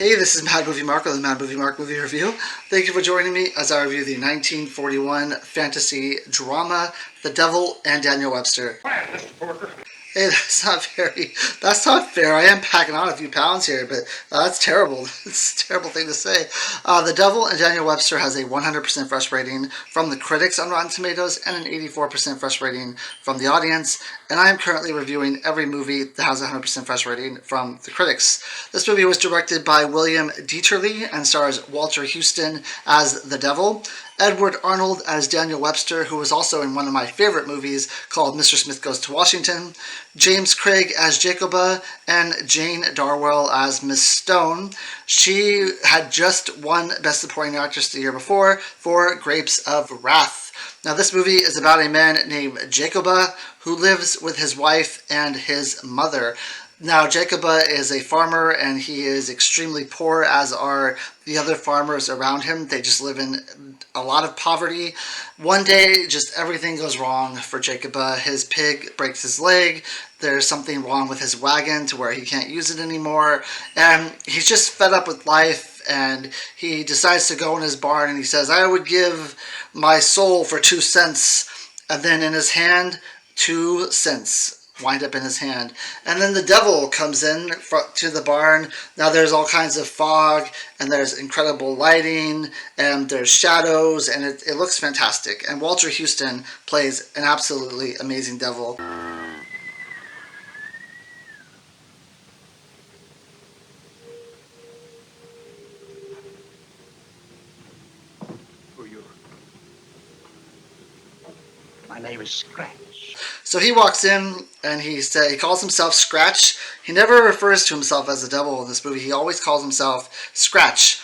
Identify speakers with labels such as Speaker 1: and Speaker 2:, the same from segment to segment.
Speaker 1: Hey, this is Mad Movie Mark of the Mad Movie Mark Movie Review. Thank you for joining me as I review the 1941 fantasy drama, The Devil and Daniel Webster. Hey, that's not fair. I am packing on a few pounds here, but that's terrible. It's a terrible thing to say. The Devil and Daniel Webster has a 100% fresh rating from the critics on Rotten Tomatoes and an 84% fresh rating from the audience. And I am currently reviewing every movie that has a 100% fresh rating from the critics. This movie was directed by William Dieterle and stars Walter Houston as the Devil, Edward Arnold as Daniel Webster, who was also in one of my favorite movies called Mr. Smith Goes to Washington, James Craig as Jacoba, and Jane Darwell as Miss Stone. She had just won Best Supporting Actress the year before for Grapes of Wrath. Now, this movie is about a man named Jacoba who lives with his wife and his mother. Now, Jacoba is a farmer, and he is extremely poor, as are the other farmers around him. They just live in a lot of poverty. One day, just everything goes wrong for Jacoba. His pig breaks his leg. There's something wrong with his wagon to where he can't use it anymore. And he's just fed up with life, and he decides to go in his barn, and he says, "I would give my soul for 2 cents." And then in his hand, 2 cents wind up in his hand. And then the devil comes in to the barn. Now there's all kinds of fog, and there's incredible lighting, and there's shadows, and it looks fantastic. And Walter Houston plays an absolutely amazing devil.
Speaker 2: Who are you? My name is Scratch.
Speaker 1: So he walks in and he calls himself Scratch. He never refers to himself as the devil in this movie. He always calls himself Scratch.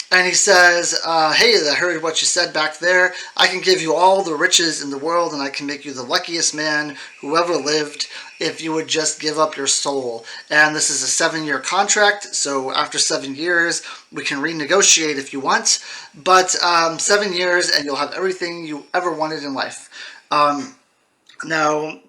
Speaker 1: And he says, "Hey, I heard what you said back there. I can give you all the riches in the world, and I can make you the luckiest man who ever lived if you would just give up your soul. And this is a 7-year contract, so after 7 years, we can renegotiate if you want. But 7 years, and you'll have everything you ever wanted in life." Now,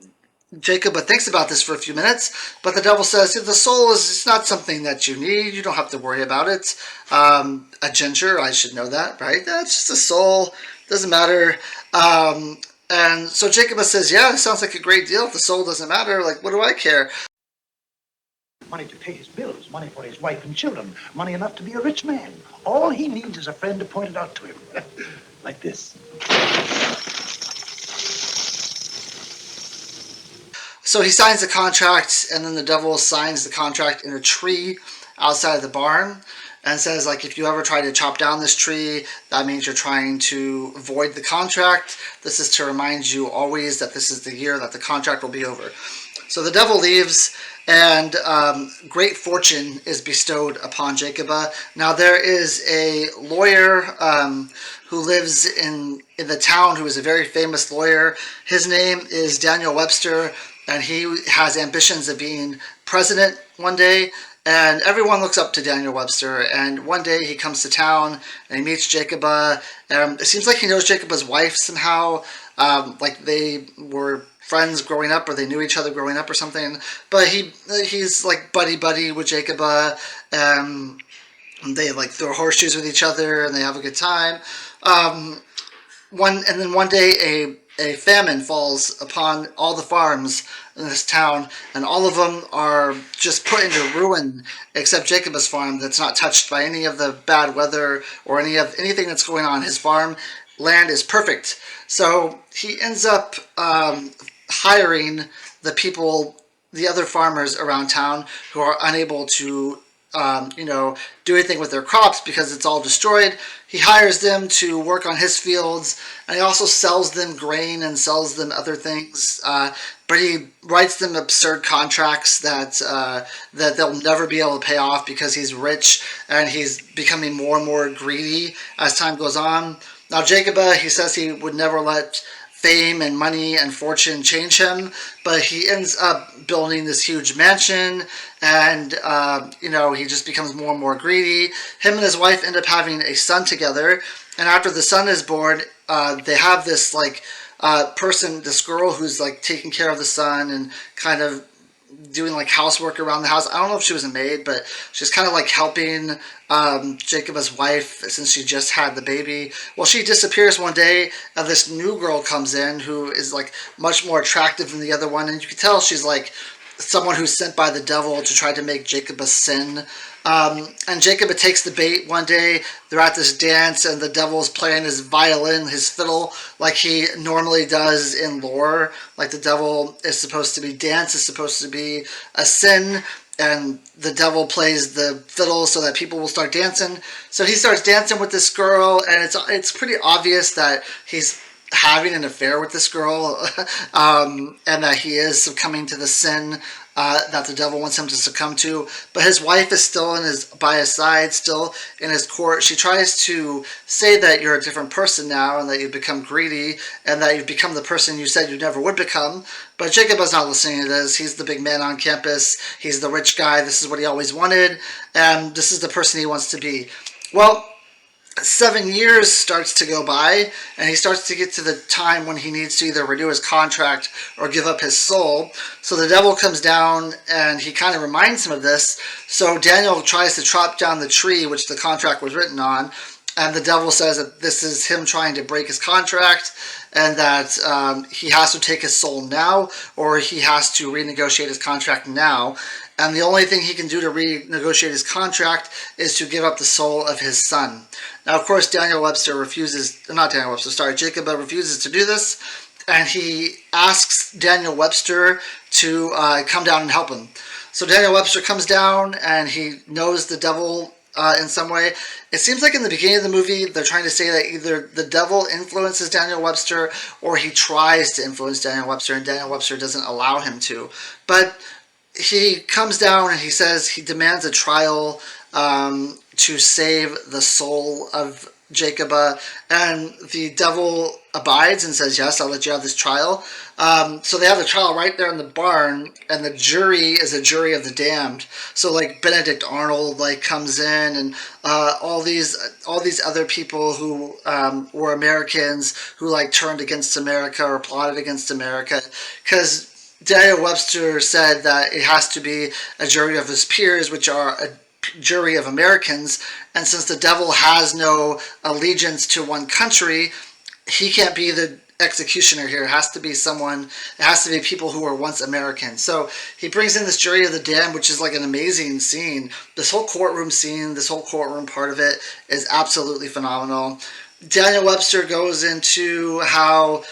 Speaker 1: Jacob thinks about this for a few minutes, but the devil says, "The soul is not something that you need. You don't have to worry about it. A ginger, I should know that, right? That's just a soul. Doesn't matter." And so Jacob says, "Yeah, it sounds like a great deal. If the soul doesn't matter, like, what do I care?"
Speaker 2: Money to pay his bills, money for his wife and children, money enough to be a rich man. All he needs is a friend to point it out to him. Like this.
Speaker 1: So he signs the contract, and then the devil signs the contract in a tree outside of the barn and says, like, if you ever try to chop down this tree, that means you're trying to void the contract. This is to remind you always that this is the year that the contract will be over. So the devil leaves, and great fortune is bestowed upon Jacoba. Now there is a lawyer who lives in the town who is a very famous lawyer. His name is Daniel Webster, and he has ambitions of being president one day. And everyone looks up to Daniel Webster. And one day he comes to town and he meets Jacoba. It seems like he knows Jacoba's wife somehow. Like they were friends growing up, or they knew each other growing up or something. But he's like buddy with Jacoba. They like throw horseshoes with each other and they have a good time. One day a famine falls upon all the farms in this town, and all of them are just put into ruin except Jacob's farm, that's not touched by any of the bad weather or anything that's going on. His farm land is perfect. So he ends up hiring the other farmers around town who are unable to do anything with their crops because it's all destroyed. He hires them to work on his fields, and he also sells them grain and sells them other things. But he writes them absurd contracts that they'll never be able to pay off because he's rich, and he's becoming more and more greedy as time goes on. Now, Jacoba, he says he would never let fame and money and fortune change him, but he ends up building this huge mansion, and he just becomes more and more greedy. Him and his wife end up having a son together, and after the son is born, they have this this girl who's like taking care of the son and kind of doing like housework around the house. I don't know if she was a maid, but she's kind of like helping Jacob's wife since she just had the baby. Well, she disappears one day, and this new girl comes in who is like much more attractive than the other one, and you can tell she's like someone who's sent by the devil to try to make Jacob sin. And Jacob takes the bait one day. They're at this dance, and the devil's playing his violin, his fiddle, like he normally does in lore. Like the devil is supposed to be, dance is supposed to be a sin, and the devil plays the fiddle so that people will start dancing. So he starts dancing with this girl, and it's pretty obvious that he's having an affair with this girl, and that he is succumbing to the sin that the devil wants him to succumb to. But his wife is still by his side, still in his court. She tries to say that you're a different person now, and that you've become greedy, and that you've become the person you said you never would become. But Jacob is not listening to this. He's the big man on campus. He's the rich guy. This is what he always wanted, and this is the person he wants to be. Well, 7 years starts to go by, and he starts to get to the time when he needs to either renew his contract or give up his soul. So the devil comes down, and he kind of reminds him of this. So Daniel tries to chop down the tree which the contract was written on, and the devil says that this is him trying to break his contract, and that he has to take his soul now, or he has to renegotiate his contract now. And the only thing he can do to renegotiate his contract is to give up the soul of his son. Now, of course, Jacob refuses to do this, and he asks Daniel Webster to come down and help him. So Daniel Webster comes down, and he knows the devil in some way. It seems like in the beginning of the movie, they're trying to say that either the devil influences Daniel Webster, or he tries to influence Daniel Webster, and Daniel Webster doesn't allow him to. But he comes down, and he says he demands a trial to save the soul of Jacob, and the devil abides and says, yes, I'll let you have this trial. So they have the trial right there in the barn, and the jury is a jury of the damned. So like Benedict Arnold like comes in, and all these other people who were Americans who like turned against America or plotted against America, because Daniel Webster said that it has to be a jury of his peers, which are a jury of Americans, and since the devil has no allegiance to one country, he can't be the executioner here. It has to be people who were once American. So he brings in this jury of the damned, which is like an amazing scene. This whole courtroom scene, this whole courtroom part of it is absolutely phenomenal. Daniel Webster goes into how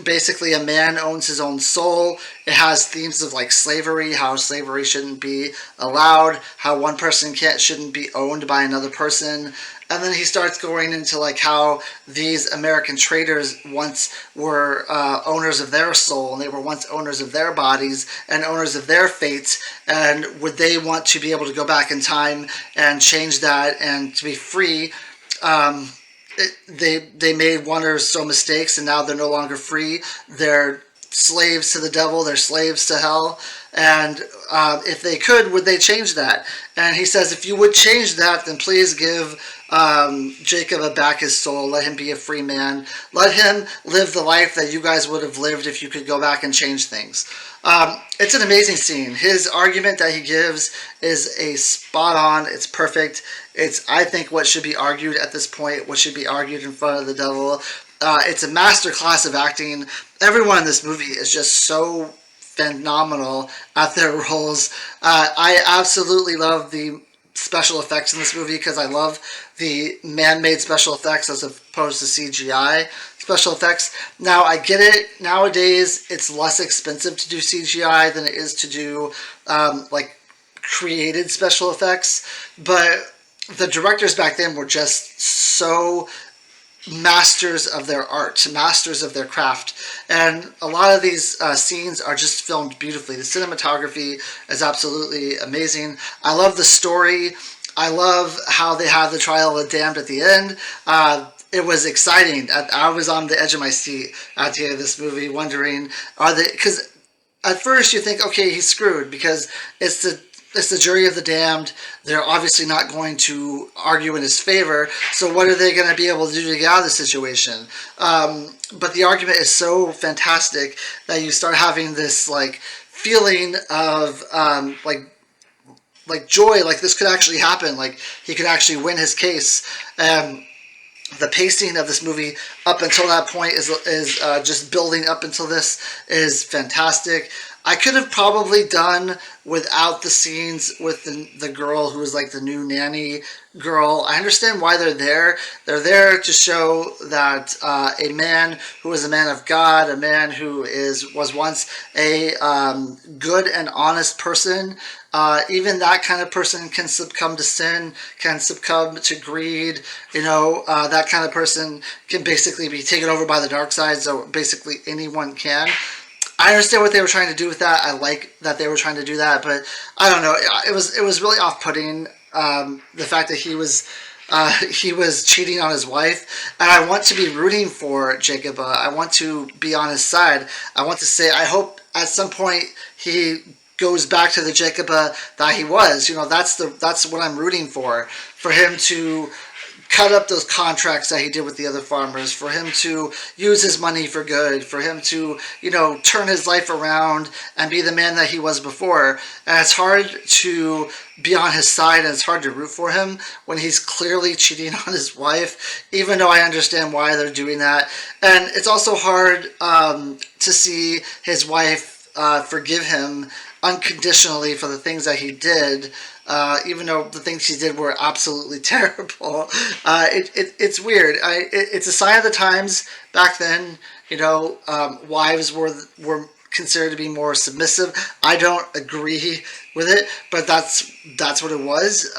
Speaker 1: basically a man owns his own soul. It has themes of like slavery, how slavery shouldn't be allowed, how one person shouldn't be owned by another person. And then he starts going into like how these American traders once were owners of their soul, and they were once owners of their bodies and owners of their fates, and would they want to be able to go back in time and change that and to be free? They made one or so mistakes, and now they're no longer free. They're slaves to the devil. They're slaves to hell. And if they could, would they change that? And he says, if you would change that, then please give Jacob back his soul. Let him be a free man. Let him live the life that you guys would have lived if you could go back and change things. It's an amazing scene. His argument that he gives is a spot on. It's perfect. It's, I think, what should be argued at this point, what should be argued in front of the devil. It's a master class of acting. Everyone in this movie is just so phenomenal at their roles. I absolutely love the special effects in this movie because I love the man-made special effects as opposed to CGI special effects. Now, I get it. Nowadays, it's less expensive to do CGI than it is to do like created special effects, but the directors back then were just so masters of their art, masters of their craft, and a lot of these scenes are just filmed beautifully. The cinematography is absolutely amazing. I love the story. I love how they have the trial of the damned at the end. It was exciting. I was on the edge of my seat at the end of this movie, wondering, because at first you think, okay, he's screwed because it's the jury of the damned. They're obviously not going to argue in his favor. So what are they going to be able to do to get out of the situation? But the argument is so fantastic that you start having this like feeling of like joy, like this could actually happen, like he could actually win his case. The pacing of this movie up until that point is just building up until this is fantastic. I could have probably done without the scenes with the girl who was like the new nanny girl. I understand why they're there. They're there to show that a man who is a man of God, a man who was once a good and honest person, even that kind of person can succumb to sin, can succumb to greed. That kind of person can basically be taken over by the dark side. So basically anyone can. I understand what they were trying to do with that. I like that they were trying to do that, but I don't know. It was really off-putting. The fact that he was cheating on his wife, and I want to be rooting for Jacob. I want to be on his side. I want to say I hope at some point he goes back to the Jacob that he was. That's what I'm rooting for him to cut up those contracts that he did with the other farmers, for him to use his money for good, for him to, turn his life around and be the man that he was before. And it's hard to be on his side, and it's hard to root for him when he's clearly cheating on his wife, even though I understand why they're doing that. And it's also hard to see his wife forgive him unconditionally for the things that he did, even though the things he did were absolutely terrible. It's weird. It's a sign of the times back then. Wives were considered to be more submissive. I don't agree with it, but that's what it was.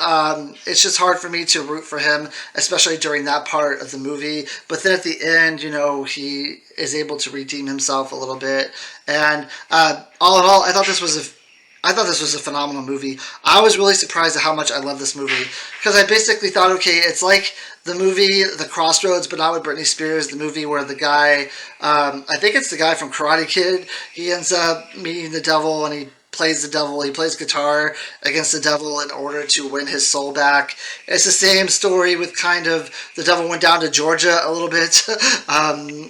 Speaker 1: It's just hard for me to root for him, especially during that part of the movie. But then at the end, he is able to redeem himself a little bit. And all in all, I thought this was a phenomenal movie. I was really surprised at how much I love this movie, because I basically thought, okay, it's like the movie The Crossroads, but not with Britney Spears, the movie where the guy, I think it's the guy from Karate Kid, he ends up meeting the devil and he plays the devil. He plays guitar against the devil in order to win his soul back. It's the same story with kind of the devil went down to Georgia a little bit,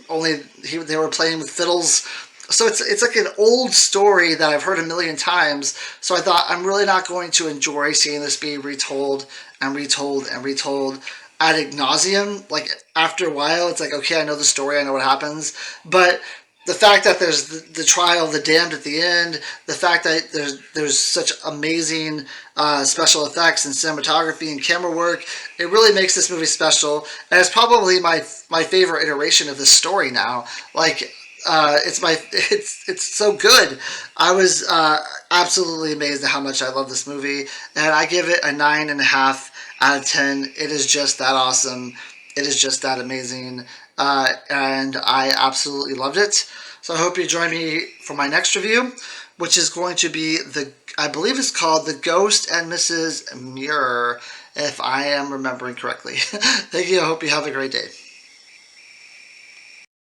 Speaker 1: only they were playing with fiddles. So it's like an old story that I've heard a million times. So I thought, I'm really not going to enjoy seeing this be retold and retold and retold ad nauseum. Like after a while, it's like, okay, I know the story, I know what happens. But the fact that there's the trial of the damned at the end, the fact that there's such amazing special effects and cinematography and camera work, it really makes this movie special. And it's probably my favorite iteration of this story now. Like, it's so good. I was absolutely amazed at how much I love this movie, and I give it a 9.5 out of 10. It is just that awesome. It is just that amazing, and I absolutely loved it. So I hope you join me for my next review, which is going to be I believe it's called The Ghost and Mrs. Muir, if I am remembering correctly. Thank you. I hope you have a great day.